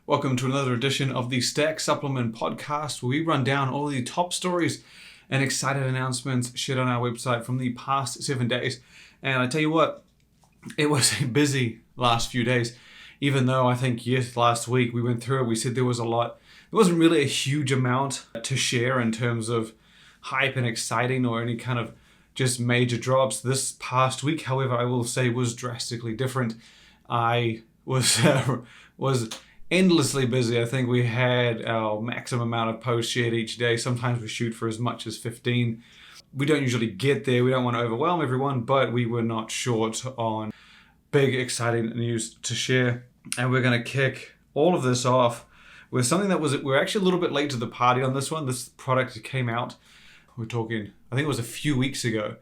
Welcome to another edition of the Stack Supplement Podcast, where we run down all the top stories and exciting announcements shared on our website from the past 7 days. And I tell you what, it was a busy last few days. Even though I think, last week we went through it, we said there was a lot. There wasn't really a huge amount to share in terms of hype and exciting or any kind of just major drops. This past week, however, I will say was drastically different. I was endlessly busy. I think we had our maximum amount of posts shared each day. Sometimes we shoot for as much as 15. We don't usually get there. We don't want to overwhelm everyone, but we were not short on big, exciting news to share. And we're going to kick all of this off with something that we're actually a little bit late to the party on this one. This product came out, we're talking, I think it was a few weeks ago.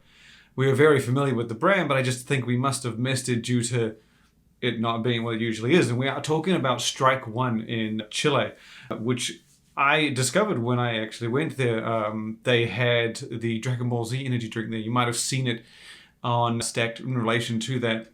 We were very familiar with the brand, but I just think we must have missed it due to it not being what it usually is. And we are talking about Strike One in Chile, which I discovered when I actually went there. They had the Dragon Ball Z energy drink there. You might have seen it on Stacked in relation to that.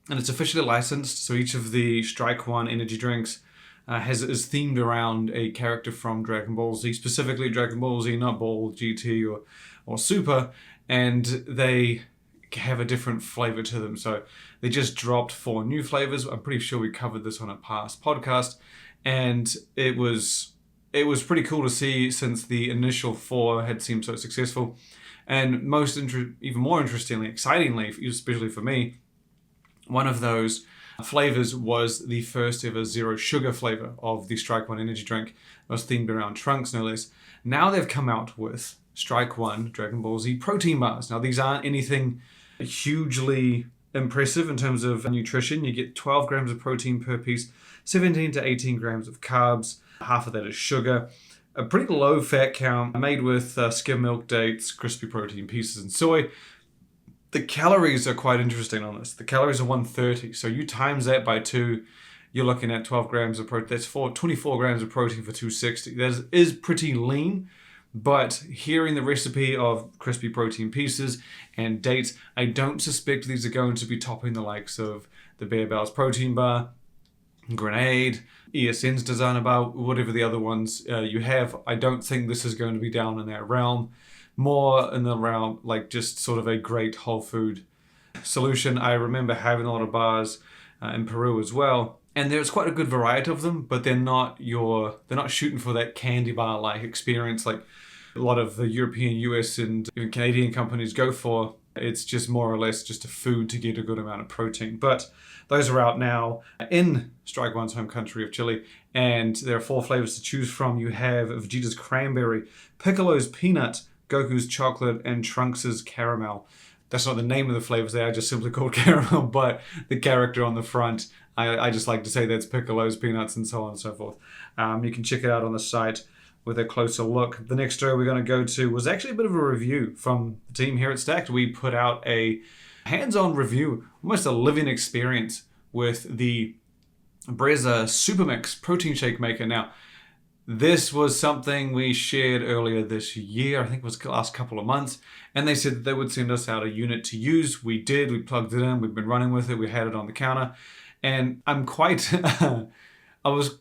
And it's officially licensed, so each of the Strike One energy drinks is themed around a character from Dragon Ball Z, specifically Dragon Ball Z, not Ball, GT, or Super, and they have a different flavor to them. So they just dropped 4 new flavors. I'm pretty sure we covered this on a past podcast, and it was pretty cool to see since the initial 4 had seemed so successful. And even more interestingly, excitingly, especially for me, one of those flavors was the first ever zero sugar flavor of the Strike One energy drink. It was themed around Trunks, no less. Now they've come out with Strike One Dragon Ball Z protein bars. Now these aren't anything hugely impressive in terms of nutrition. You get 12 grams of protein per piece, 17 to 18 grams of carbs. Half of that is sugar. A pretty low fat count, made with skim milk, dates, crispy protein pieces, and soy. The calories are quite interesting on this. The calories are 130. So you times that by 2, you're looking at 12 grams of protein. That's 24 grams of protein for 260. That is pretty lean. But hearing the recipe of crispy protein pieces and dates, I don't suspect these are going to be topping the likes of the Bear Bell's protein bar, Grenade, ESN's designer bar, whatever the other ones you have. I don't think this is going to be down in that realm. More in the realm, like just sort of a great whole food solution. I remember having a lot of bars in Peru as well. And there's quite a good variety of them, but they're not shooting for that candy bar like experience like a lot of the European, US, and even Canadian companies go for. It's just more or less just a food to get a good amount of protein. But those are out now in Strike One's home country of Chile, and there are 4 flavors to choose from. You have Vegeta's cranberry, Piccolo's peanut, Goku's chocolate, and Trunks' caramel. That's not the name of the flavors, they are just simply called caramel, but the character on the front, I just like to say that's Piccolo's peanuts and so on and so forth. You can check it out on the site with a closer look. The next story we're going to go to was actually a bit of a review from the team here at Stacked. We put out a hands-on review, almost a living experience with the Brezza Supermix protein shake maker. Now, this was something we shared earlier this year, I think it was the last couple of months, and they said that they would send us out a unit to use. We did, we plugged it in, we've been running with it, we had it on the counter, and I'm quite, I was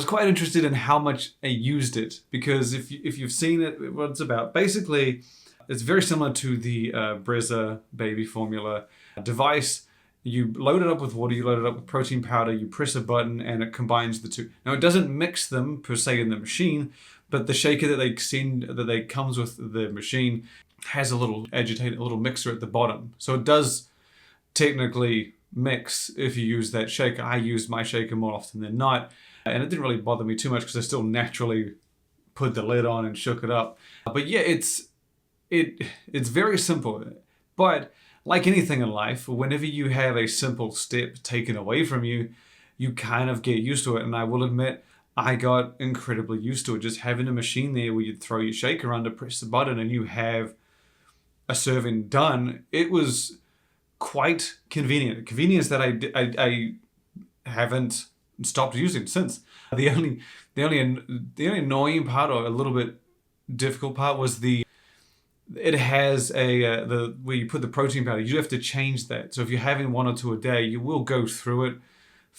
quite interested in how much I used it, because if you've seen it, what it's about, basically, it's very similar to the Brezza baby formula device. You load it up with water, you load it up with protein powder, you press a button, and it combines the two. Now, it doesn't mix them per se in the machine, but the shaker that comes with the machine has a little mixer at the bottom. So it does technically mix if you use that shaker. I used my shaker more often than not, and it didn't really bother me too much because I still naturally put the lid on and shook it up. But yeah, it's very simple, but like anything in life, whenever you have a simple step taken away from you, you kind of get used to it. And I will admit, I got incredibly used to it. Just having a machine there where you'd throw your shaker under, press the button, and you have a serving done. It was quite convenient. Convenience that I haven't stopped using since. The only annoying part, or a little bit difficult part, was it has where you put the protein powder. You have to change that. So if you're having 1 or 2 a day, you will go through it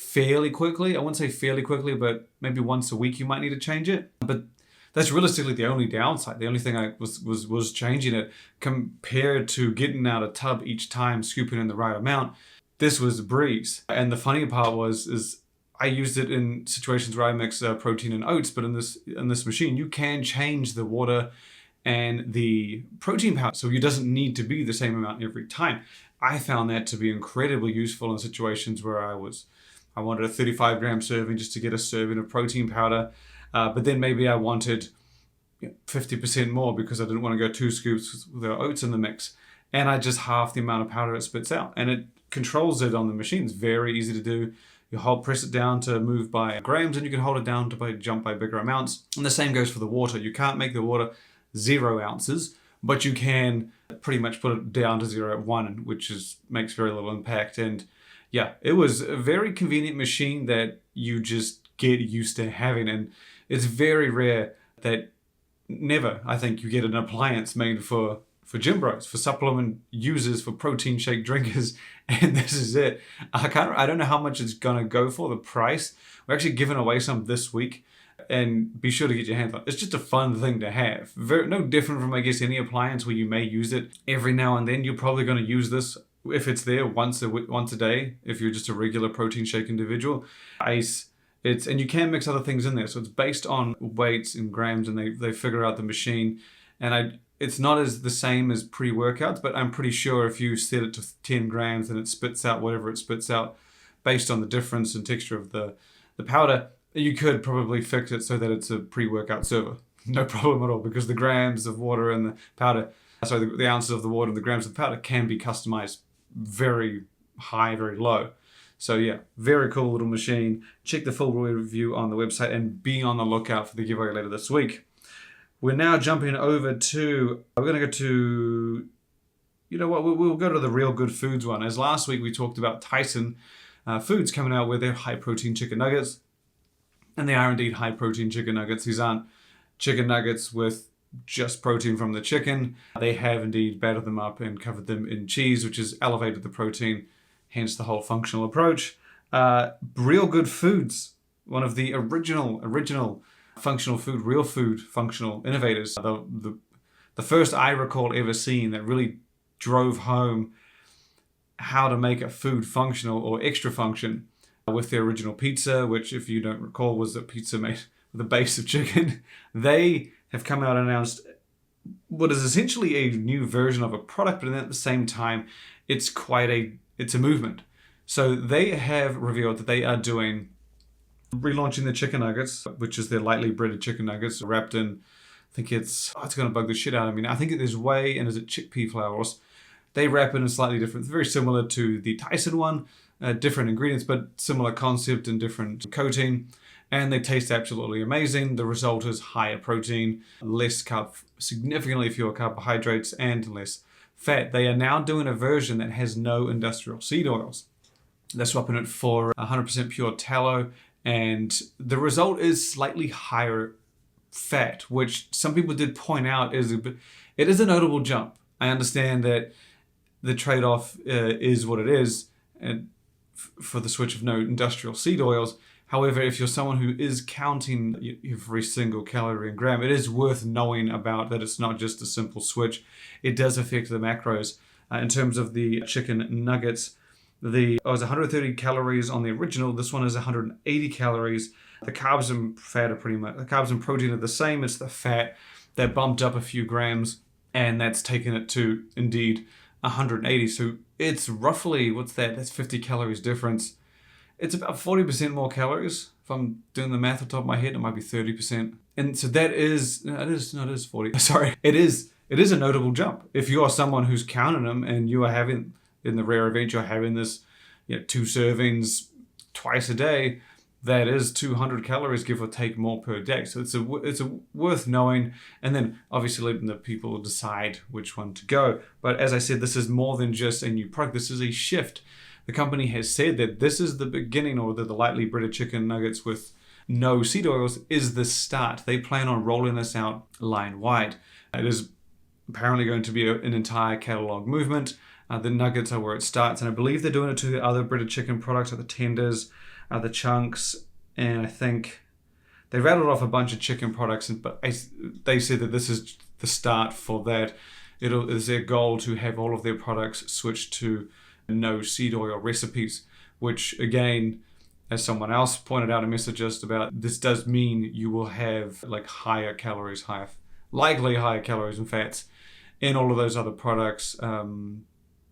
fairly quickly. I wouldn't say fairly quickly, but maybe once a week you might need to change it. But that's realistically the only downside. The only thing I was changing it compared to getting out a tub each time, scooping in the right amount. This was a breeze. And the funny part is I used it in situations where I mix protein and oats, but in this machine, you can change the water and the protein powder, so it doesn't need to be the same amount every time. I found that to be incredibly useful in situations where I wanted a 35 gram serving just to get a serving of protein powder, but then maybe I wanted 50% more because I didn't want to go 2 scoops with the oats in the mix, and I just half the amount of powder it spits out, and it controls it on the machine. It's very easy to do. You press it down to move by grams, and you can hold it down to jump by bigger amounts. And the same goes for the water. You can't make the water 0 ounces, but you can pretty much put it down to 0 at 1, which makes very little impact. And yeah, it was a very convenient machine that you just get used to having. And it's very rare that I think you get an appliance made for gym bros, for supplement users, for protein shake drinkers, and this is it. I don't know how much it's gonna go for, the price. We're actually giving away some this week, and be sure to get your hands on it. It's just a fun thing to have. No different from, I guess, any appliance where you may use it every now and then. You're probably gonna use this if it's there once a day, if you're just a regular protein shake individual. And you can mix other things in there, so it's based on weights and grams, and they figure out the machine. And it's not the same as pre-workouts, but I'm pretty sure if you set it to 10 grams and it spits out whatever it spits out based on the difference in texture of the powder, you could probably fix it so that it's a pre-workout server. No problem at all, because the grams of water and the powder, the ounces of the water and the grams of the powder can be customized very high, very low. So yeah, very cool little machine. Check the full review on the website and be on the lookout for the giveaway later this week. We're now jumping over to, we're going to go to, you know what, we'll go to the Real Good Foods one. As last week we talked about Tyson Foods coming out with their high protein chicken nuggets. And they are indeed high protein chicken nuggets. These aren't chicken nuggets with just protein from the chicken. They have indeed battered them up and covered them in cheese, which has elevated the protein, hence the whole functional approach. Real Good Foods, one of the original functional food, real food functional innovators. The first I recall ever seeing that really drove home how to make a food functional or extra function with their original pizza, which, if you don't recall, was a pizza made with a base of chicken. They have come out and announced what is essentially a new version of a product, but at the same time, it's a movement. So they have revealed that they are relaunching the chicken nuggets, which is their lightly breaded chicken nuggets wrapped in, I think it's going to bug the shit out of me. I think there's whey and is it chickpea flours. They wrap it in slightly different, very similar to the Tyson one, different ingredients, but similar concept and different coating. And they taste absolutely amazing. The result is higher protein, significantly fewer carbohydrates, and less fat. They are now doing a version that has no industrial seed oils. They're swapping it for 100% pure tallow, and the result is slightly higher fat, which some people did point out it is a notable jump. I understand that the trade-off is what it is, and for the switch of no industrial seed oils. However, if you're someone who is counting every single calorie and gram, it is worth knowing about that it's not just a simple switch. It does affect the macros. In terms of the chicken nuggets, it was 130 calories on the original. This one is 180 calories. The carbs and fat are the carbs and protein are the same. It's the fat that bumped up a few grams, and that's taken it to indeed 180. So it's roughly, that's 50 calories difference. It's about 40% more calories. If I'm doing the math off the top of my head, it might be 30%. And so it is 40. Sorry. It is a notable jump. If you are someone who's counting them and you are having, in the rare event, you're having this, 2 servings twice a day, that is 200 calories, give or take, more per day. So it's worth knowing, and then obviously letting the people decide which one to go. But as I said, this is more than just a new product. This is a shift. The company has said that this is the beginning, or that the lightly breaded chicken nuggets with no seed oils is the start. They plan on rolling this out line wide. It is apparently going to be an entire catalog movement. The nuggets are where it starts, and I believe they're doing it to the other breaded chicken products like the tenders, the chunks, and I think they rattled off a bunch of chicken products, but they said that this is the start for that. It is their goal to have all of their products switched to no seed oil recipes, which again, as someone else pointed out in messages about, this does mean you will have like higher calories, likely higher calories and fats in all of those other products.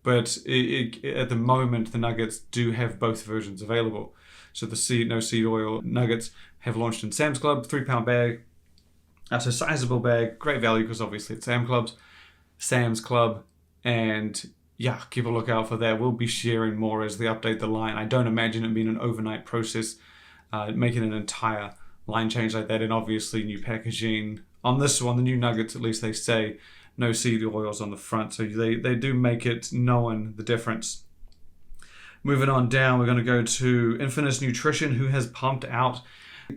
But at the moment, the nuggets do have both versions available. So the no seed oil nuggets have launched in Sam's Club, 3-pound bag. So sizable bag, great value because obviously it's Sam's Club. And yeah, keep a lookout for that. We'll be sharing more as they update the line. I don't imagine it being an overnight process, making an entire line change like that. And obviously new packaging. On this one, the new nuggets, at least they say no seed oils on the front. So they do make it known the difference. Moving on down, we're going to go to Infinis Nutrition, who has pumped out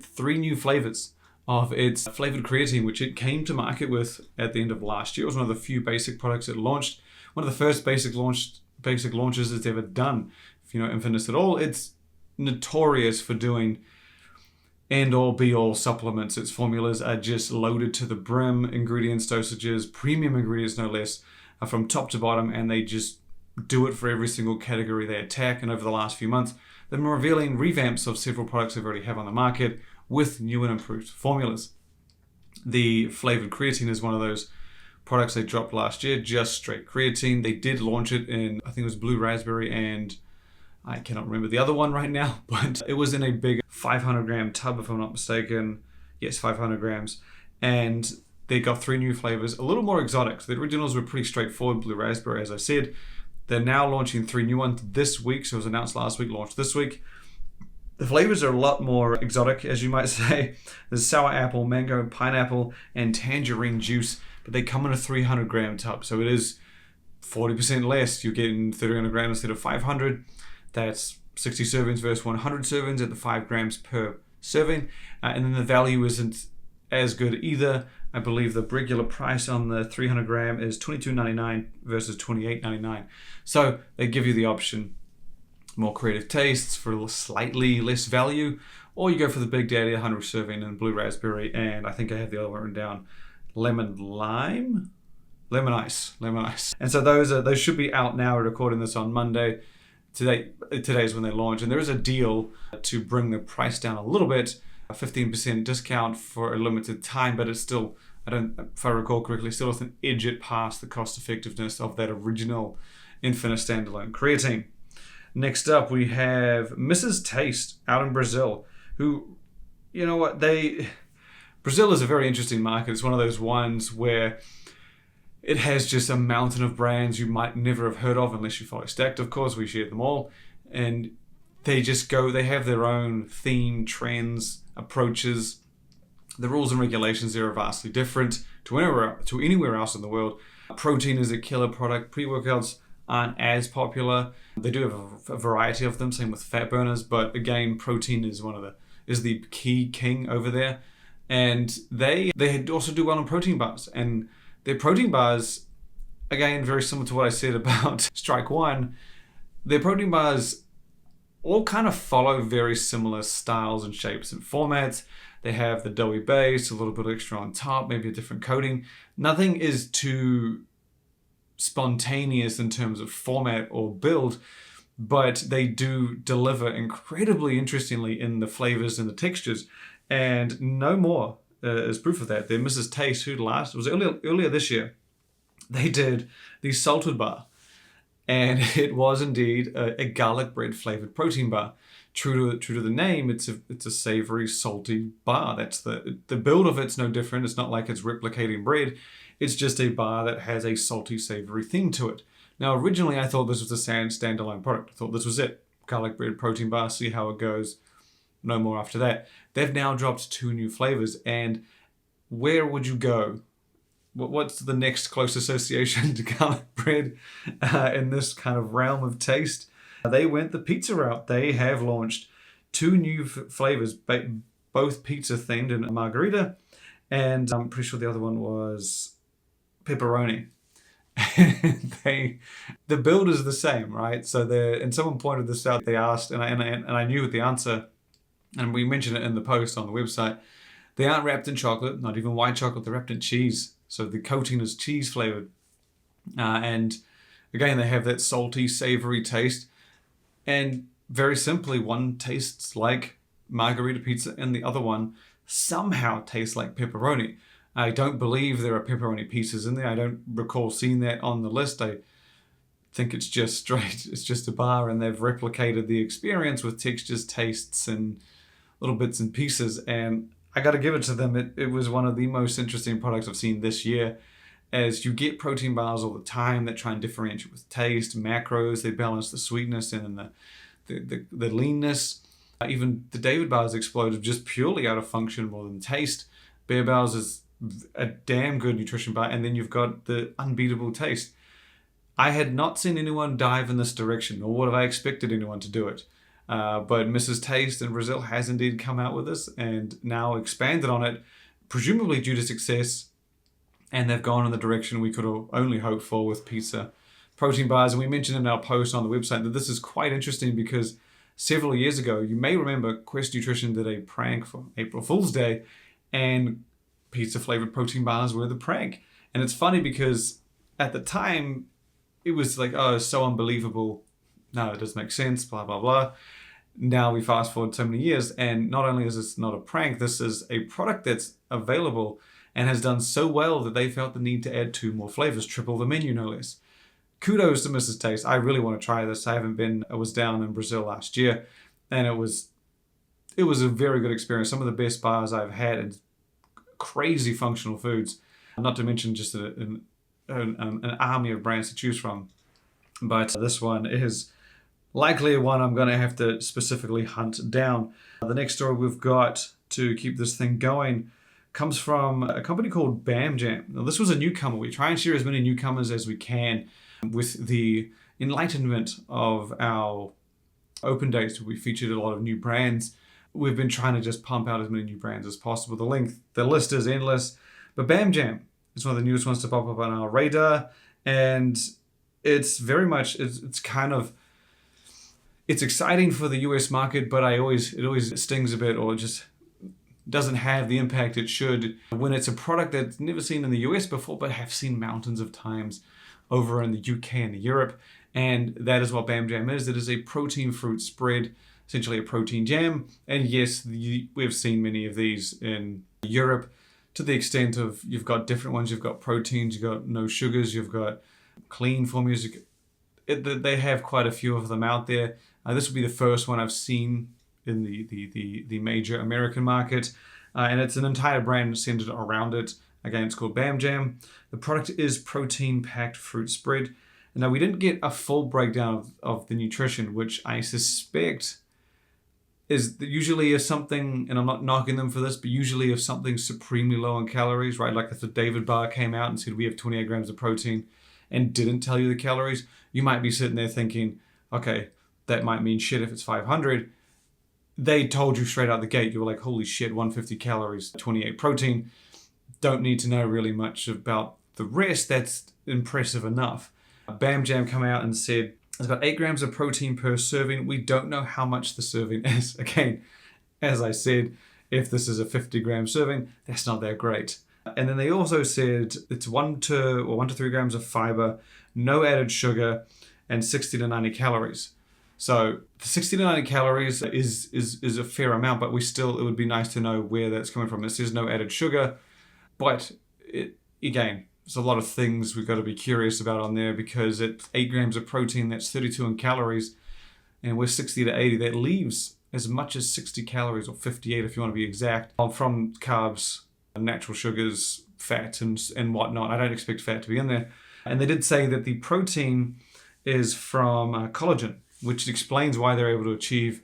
3 new flavors of its flavored creatine, which it came to market with at the end of last year. It was one of the few basic products it launched. One of the first basic launches it's ever done. If you know Infinis at all, it's notorious for doing end-all be-all supplements. Its formulas are just loaded to the brim, ingredients, dosages, premium ingredients no less, from top to bottom, and they just do it for every single category they attack. And over the last few months, they've been revealing revamps of several products they already have on the market with new and improved formulas. The flavored creatine is one of those products they dropped last year, just straight creatine. They did launch it in, I think it was blue raspberry, and I cannot remember the other one right now, but it was in a big 500 gram tub, if I'm not mistaken. Yes, 500 grams. And they got 3 new flavors, a little more exotic. The originals were pretty straightforward, blue raspberry, as I said. They're now launching 3 new ones this week. So it was announced last week, launched this week. The flavors are a lot more exotic, as you might say. There's sour apple, mango, pineapple, and tangerine juice, but they come in a 300 gram tub. So it is 40% less. You're getting 300 grams instead of 500. That's 60 servings versus 100 servings at the 5 grams per serving. And then the value isn't as good either. I believe the regular price on the 300 gram is $22.99 versus $28.99. So they give you the option, more creative tastes for slightly less value, or you go for the Big Daddy 100 serving and blue raspberry, and I think I have the other one written down, lemon ice. And so those should be out now. We're recording this on Monday. Today's when they launch, and there is a deal to bring the price down a little bit, a 15% discount for a limited time, but it's still, if I recall correctly, still doesn't edge it past the cost effectiveness of that original Infinis standalone creatine. Next up, we have Mrs. Taste out in Brazil, who, you know what, Brazil is a very interesting market. It's one of those ones where it has just a mountain of brands you might never have heard of unless you follow Stacked, of course. We share them all. And they have their own theme, trends, approaches. The rules and regulations there are vastly different to anywhere else in the world. Protein is a killer product. Pre-workouts aren't as popular. They do have a variety of them, same with fat burners, but again, protein is the key king over there. And they also do well on protein bars. And their protein bars, again, very similar to what I said about Strike One, their protein bars all kind of follow very similar styles and shapes and formats. They have the doughy base, a little bit extra on top, maybe a different coating. Nothing is too spontaneous in terms of format or build, but they do deliver incredibly interestingly in the flavors and the textures. And no more is proof of that. Their Mrs. Taste, it was earlier this year, they did the salted bar, and it was indeed a garlic bread flavored protein bar. True to the name, it's a savory, salty bar. That's the build of it's no different. It's not like it's replicating bread. It's just a bar that has a salty, savory theme to it. Now, originally, I thought this was a standalone product. I thought this was it. Garlic bread protein bar, see how it goes. No more after that. They've now dropped 2 new flavors, and where would you go? What's the next close association to garlic bread in this kind of realm of taste? They went the pizza route. They have launched 2 new flavors, both pizza themed in margarita, and I'm pretty sure the other one was pepperoni. The build is the same, right? So and someone pointed this out. They asked, and I knew the answer, and we mentioned it in the post on the website. They aren't wrapped in chocolate, not even white chocolate. They're wrapped in cheese, so the coating is cheese flavored, and again they have that salty, savory taste. And very simply, one tastes like margarita pizza, and the other one somehow tastes like pepperoni. I don't believe there are pepperoni pieces in there. I don't recall seeing that on the list. I think it's just straight, it's just a bar, and they've replicated the experience with textures, tastes, and little bits and pieces. And I got to give it to them. It was one of the most interesting products I've seen this year, as you get protein bars all the time that try and differentiate with taste, macros. They balance the sweetness and the leanness. Even the David bars exploded just purely out of function more than taste. Bear Bars is a damn good nutrition bar, and then you've got the unbeatable taste. I had not seen anyone dive in this direction, nor would have I expected anyone to do it. But Mrs. Taste in Brazil has indeed come out with this and now expanded on it, presumably due to success. And they've gone in the direction we could only hope for with pizza protein bars. And we mentioned in our post on the website that this is quite interesting because several years ago, you may remember Quest Nutrition did a prank for April Fool's Day, and pizza flavored protein bars were the prank. And it's funny because at the time, it was like, oh, it's so unbelievable. No, it doesn't make sense, blah, blah, blah. Now we fast forward so many years, and not only is this not a prank, this is a product that's available and has done so well that they felt the need to add 2 more flavors, triple the menu, no less. Kudos to Mrs. Taste. I really want to try this. I was down in Brazil last year, and it was a very good experience. Some of the best bars I've had, and crazy functional foods, not to mention just an army of brands to choose from. But this one is likely one I'm going to have to specifically hunt down. The next story we've got to keep this thing going comes from a company called BamJam. Now, this was a newcomer. We try and share as many newcomers as we can with the enlightenment of our open days. We featured a lot of new brands. We've been trying to just pump out as many new brands as possible. The list is endless, but BamJam is one of the newest ones to pop up on our radar, and it's very much, it's exciting for the US market, but it always stings a bit, or just doesn't have the impact it should when it's a product that's never seen in the US before, but have seen mountains of times over in the UK and Europe. And that is what BamJam is. It is a protein fruit spread, essentially a protein jam. And yes, we've seen many of these in Europe, to the extent of you've got different ones. You've got proteins, you've got no sugars, you've got clean formulas. They have quite a few of them out there. This will be the first one I've seen in the major American market, and it's an entire brand centered around it. Again, it's called BamJam. The product is protein-packed fruit spread. Now, we didn't get a full breakdown of the nutrition, which I suspect is usually if something, and I'm not knocking them for this, but usually if something's supremely low in calories, right? Like if the David bar came out and said we have 28 grams of protein and didn't tell you the calories, you might be sitting there thinking, okay, that might mean shit if it's 500. They told you straight out the gate. You were like, holy shit, 150 calories, 28 protein. Don't need to know really much about the rest. That's impressive enough. BamJam come out and said it's got 8 grams of protein per serving. We don't know how much the serving is. Again, as I said, if this is a 50-gram serving, that's not that great. And then they also said it's 1 to 3 grams of fiber, no added sugar, and 60 to 90 calories. So the 60 to 90 calories is a fair amount, but it would be nice to know where that's coming from. It says no added sugar, but again, there's a lot of things we've got to be curious about on there, because it's 8 grams of protein, that's 32 in calories, and we're 60 to 80. That leaves as much as 60 calories, or 58 if you want to be exact, from carbs, natural sugars, fat, and whatnot. I don't expect fat to be in there. And they did say that the protein is from collagen, which explains why they're able to achieve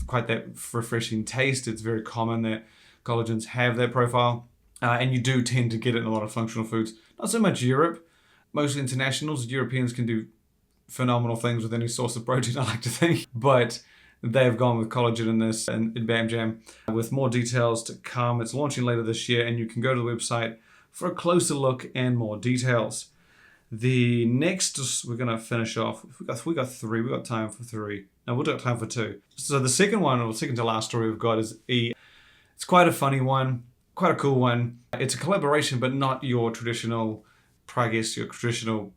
quite that refreshing taste. It's very common that collagens have that profile, and you do tend to get it in a lot of functional foods. Not so much Europe. Mostly internationals. Europeans can do phenomenal things with any source of protein, I like to think. But they've gone with collagen in this, and in BamJam, with more details to come. It's launching later this year, and you can go to the website for a closer look and more details. The next, we're going to finish off. We got three. We got time for three. No, we'll do time for two. So the second one, or second to last story we've got is it's quite a funny one, quite a cool one. It's a collaboration, but not your traditional, I guess, your traditional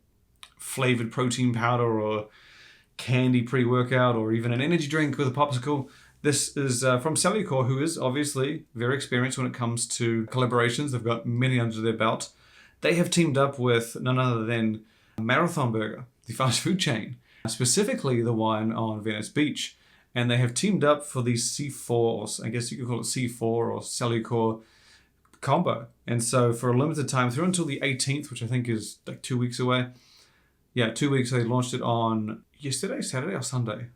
flavored protein powder or candy pre-workout or even an energy drink with a popsicle. This is from Cellucor, who is obviously very experienced when it comes to collaborations. They've got many under their belt. They have teamed up with none other than Marathon Burger, the fast food chain, specifically the one on Venice Beach. And they have teamed up for the C4, or I guess you could call it C4 or Cellucor combo. And so for a limited time, through until the 18th, which I think is like 2 weeks away. Yeah, 2 weeks. They launched it on yesterday, Saturday or Sunday.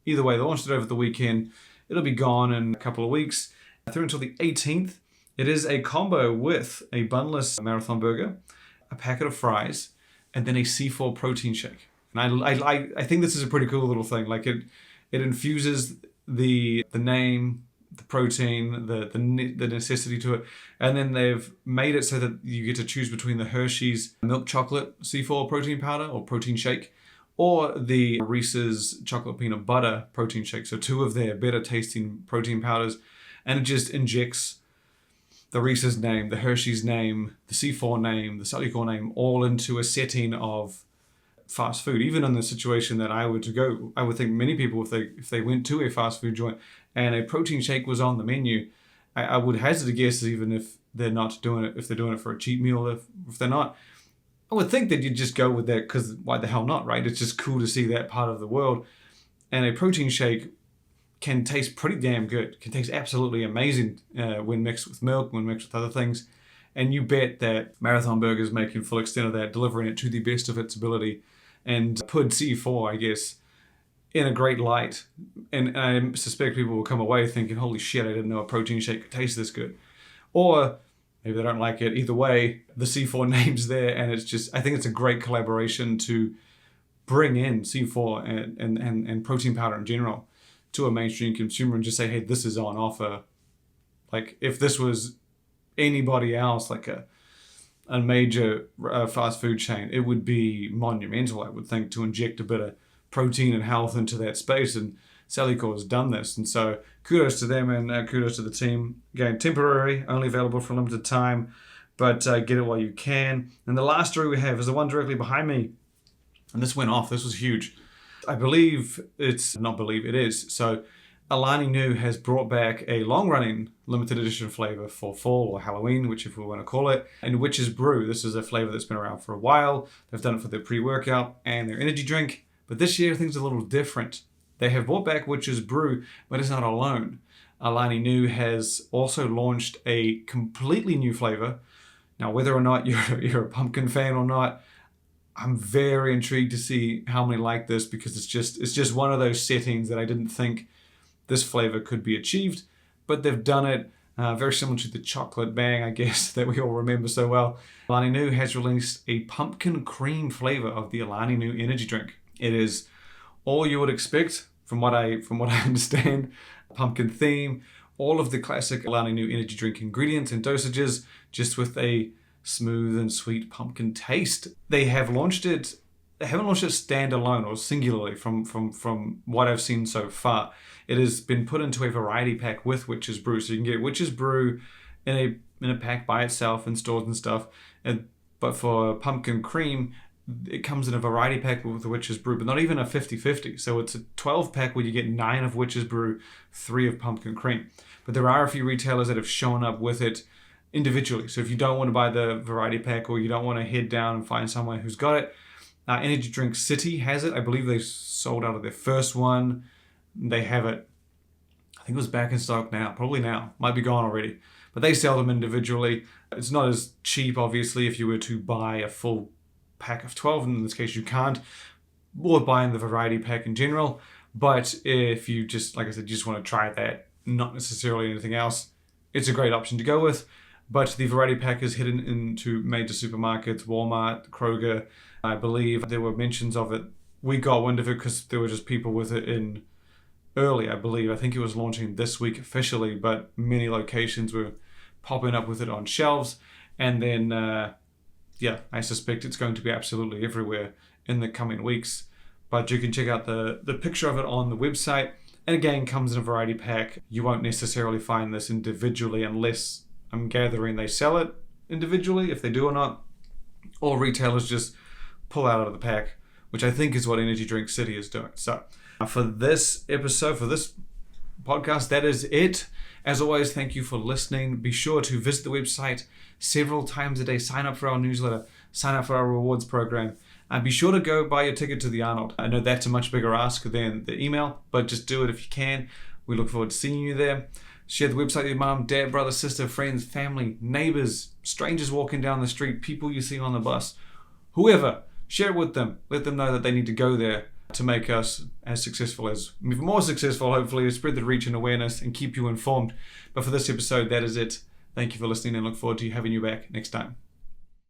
Either way, they launched it over the weekend. It'll be gone in a couple of weeks. Through until the 18th. It is a combo with a bunless Marathon Burger, a packet of fries, and then a C4 protein shake. And I think this is a pretty cool little thing. Like it infuses the name, the protein, the necessity to it, and then they've made it so that you get to choose between the Hershey's milk chocolate C4 protein powder or protein shake, or the Reese's chocolate peanut butter protein shake. So two of their better tasting protein powders, and it just injects the Reese's name, the Hershey's name, the C4 name, the Cellucor name, all into a setting of fast food. Even in the situation that I would go, I would think many people, if they went to a fast food joint and a protein shake was on the menu, I would hazard a guess, even if they're not doing it, if they're doing it for a cheat meal, if they're not, I would think that you'd just go with that because why the hell not, right? It's just cool to see that part of the world. And a protein shake can taste pretty damn good, can taste absolutely amazing when mixed with milk, when mixed with other things. And you bet that Marathon Burger is making full extent of that, delivering it to the best of its ability, and put C4, I guess, in a great light. And I suspect people will come away thinking, holy shit, I didn't know a protein shake could taste this good. Or maybe they don't like it. Either way, the C4 name's there, and it's just, I think it's a great collaboration to bring in C4 and protein powder in general to a mainstream consumer and just say, hey, this is on offer. Like if this was anybody else, like a major fast food chain, it would be monumental, I would think, to inject a bit of protein and health into that space. And Cellucor has done this. And so kudos to them and kudos to the team. Again, temporary, only available for a limited time, but get it while you can. And the last story we have is the one directly behind me. And this went off. This was huge. I believe it is. So Alani New has brought back a long-running limited edition flavor for fall or Halloween, whichever we want to call it, and Witch's Brew. This is a flavor that's been around for a while. They've done it for their pre-workout and their energy drink, but this year things are a little different. They have brought back Witch's Brew, but it's not alone. Alani New has also launched a completely new flavor. Now, whether or not you're a pumpkin fan or not, I'm very intrigued to see how many like this, because it's just one of those settings that I didn't think this flavor could be achieved, but they've done it. Very similar to the chocolate bang, I guess, that we all remember so well. Alani New has released a pumpkin cream flavor of the Alani New energy drink. It is all you would expect from what I understand. Pumpkin theme, all of the classic Alani New energy drink ingredients and dosages, just with a smooth and sweet pumpkin taste. They haven't launched it standalone or singularly from what I've seen so far. It has been put into a variety pack with Witch's Brew. So you can get Witch's Brew in a pack by itself in stores and stuff. But for pumpkin cream, it comes in a variety pack with the Witch's Brew, but not even a 50-50. So it's a 12 pack where you get 9 of Witch's Brew, 3 of pumpkin cream. But there are a few retailers that have shown up with it individually. So if you don't want to buy the variety pack, or you don't want to head down and find someone who's got it, Energy Drink City has it. I believe they sold out of their first one. They have it, I think it was back in stock now, probably now, might be gone already. But they sell them individually. It's not as cheap, obviously, if you were to buy a full pack of 12. In this case, you can't. Or buying the variety pack in general. But if you just, like I said, you just want to try that, not necessarily anything else, it's a great option to go with. But the variety pack is hidden into major supermarkets, Walmart, Kroger. I believe there were mentions of it. We got wind of it because there were just people with it in early, I believe. I think it was launching this week officially, but many locations were popping up with it on shelves. And then yeah, I suspect it's going to be absolutely everywhere in the coming weeks. But you can check out the picture of it on the website. And again, comes in a variety pack. You won't necessarily find this individually unless I'm gathering they sell it individually, if they do or not. Or retailers just pull out of the pack, which I think is what Energy Drink City is doing. So for this episode, for this podcast, that is it. As always, thank you for listening. Be sure to visit the website several times a day. Sign up for our newsletter. Sign up for our rewards program. And be sure to go buy your ticket to the Arnold. I know that's a much bigger ask than the email, but just do it if you can. We look forward to seeing you there. Share the website with your mom, dad, brother, sister, friends, family, neighbors, strangers walking down the street, people you see on the bus, whoever. Share it with them. Let them know that they need to go there to make us as successful as, even more successful, hopefully, spread the reach and awareness and keep you informed. But for this episode, that is it. Thank you for listening and look forward to having you back next time.